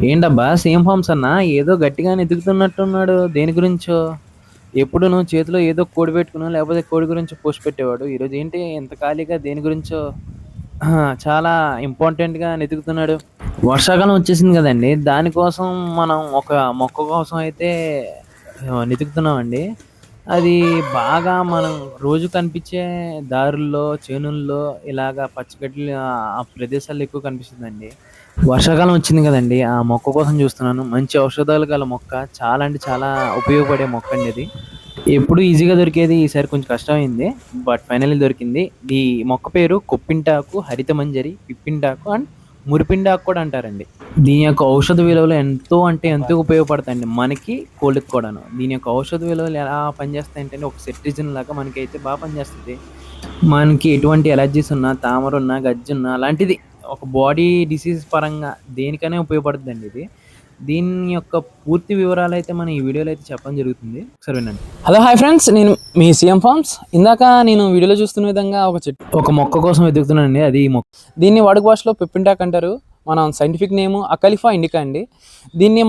ఏంటబ్బా same forms అన్నా ఏదో గట్టిగానే ఎదుగుతున్నట్టున్నాడు దేని గురించో. ఎప్పుడు నువ్వు చేతిలో ఏదో కోడి పెట్టుకున్నావు లేకపోతే కోడి గురించి పోస్ట్ పెట్టేవాడు. ఈరోజు ఏంటి ఎంత ఖాళీగా దేని గురించో చాలా ఇంపార్టెంట్గా వెతుకుతున్నాడు. వర్షాకాలం వచ్చేసింది కదండి, దానికోసం మనం ఒక మొక్క కోసం అయితే వెతుకుతున్నామండి. అది బాగా మనం రోజు కనిపించే దారుల్లో చేనుల్లో ఇలాగా పచ్చగడ్డి ఆ ప్రదేశాల్లో ఎక్కువ కనిపిస్తుందండి. వర్షాకాలం వచ్చింది కదండి, ఆ మొక్క కోసం చూస్తున్నాను. మంచి ఔషధాలు గల మొక్క, చాలా అంటే చాలా ఉపయోగపడే మొక్క అండి ఇది. ఎప్పుడు ఈజీగా దొరికేది, ఈసారి కొంచెం కష్టమైంది. బట్ ఫైనల్లీ దొరికింది. ఈ మొక్క పేరు కొప్పింటాకు, హరితమంజరి, పిప్పింటాకు అండ్ మురిపిండాకు కూడా అంటారండి. దీని యొక్క ఔషధ విలువలు ఎంతో అంటే ఎంతో ఉపయోగపడతాయండి మనకి, కోళ్ళకి కూడాను. దీని యొక్క ఔషధ విలువలు ఎలా పనిచేస్తాయంటే ఒక సెట్రిజిన్ లాగా మనకైతే బాగా పనిచేస్తుంది. మనకి ఎటువంటి ఎలర్జీస్ ఉన్నా, తామర ఉన్నా, గజ్జి ఉన్నా అలాంటిది ఒక బాడీ డిసీజ్ పరంగా దేనికైనా ఉపయోగపడుతుందండి ఇది. దీని యొక్క పూర్తి వివరాలు అయితే మనం ఈ వీడియోలో అయితే చెప్పడం జరుగుతుంది, ఒకసారి వినండి. హలో హాయ్ ఫ్రెండ్స్, నేను మీ సీఎం ఫార్మ్స్. ఇందాక నేను వీడియోలో చూస్తున్న విధంగా ఒక మొక్క కోసం వెతుకుతున్నానండి. అది ఈ మొక్క. దీన్ని వాడుక భాషలో పెప్పింటాక్ అంటారు. మనం సైంటిఫిక్ నేమ్ అకలిఫా ఇండికా అండి. దీన్ని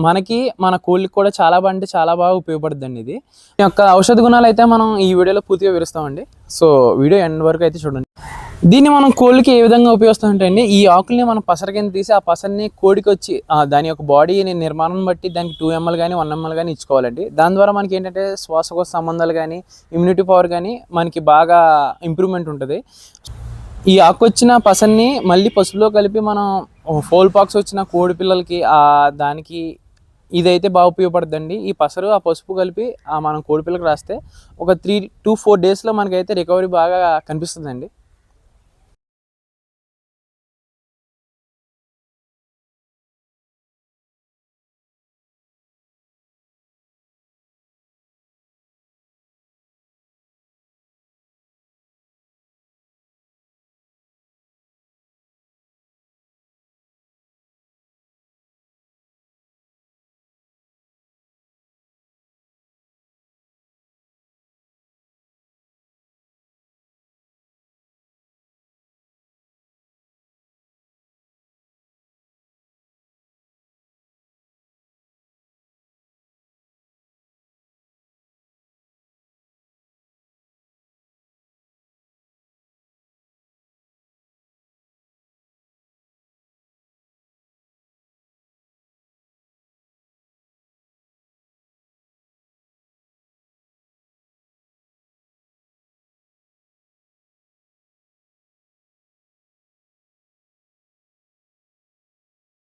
మనకి మన కోళ్ళకి కూడా చాలా బాగా అంటే చాలా బాగా ఉపయోగపడుతుందండి. ఇది యొక్క ఔషధ గుణాలు అయితే మనం ఈ వీడియోలో పూర్తిగా వివరిస్తామండి. సో వీడియో ఎండ్ వరకు అయితే చూడండి. దీన్ని మనం కోళ్ళకి ఏ విధంగా ఉపయోగిస్తామంటే అండి, ఈ ఆకుల్ని మనం పసర కింద తీసి ఆ పసరిని కోడికి వచ్చి దాని యొక్క బాడీ నిర్మాణం బట్టి దానికి 2 ml కానీ 1 ml కానీ ఇచ్చుకోవాలండి. దాని ద్వారా మనకి ఏంటంటే శ్వాసకోశ సంబంధాలు కానీ ఇమ్యూనిటీ పవర్ కానీ మనకి బాగా ఇంప్రూవ్మెంట్ ఉంటుంది. ఈ ఆకు వచ్చిన పసన్ని మళ్ళీ పసుపులో కలిపి మనం ఫోల్ పాక్స్ వచ్చిన కోడి పిల్లలకి దానికి ఇదైతే బాగా ఉపయోగపడుతుందండి. ఈ పసరు ఆ పసుపు కలిపి మనం కోడి పిల్లకి రాస్తే ఒక 3 to 4 daysలో మనకైతే రికవరీ బాగా కనిపిస్తుందండి.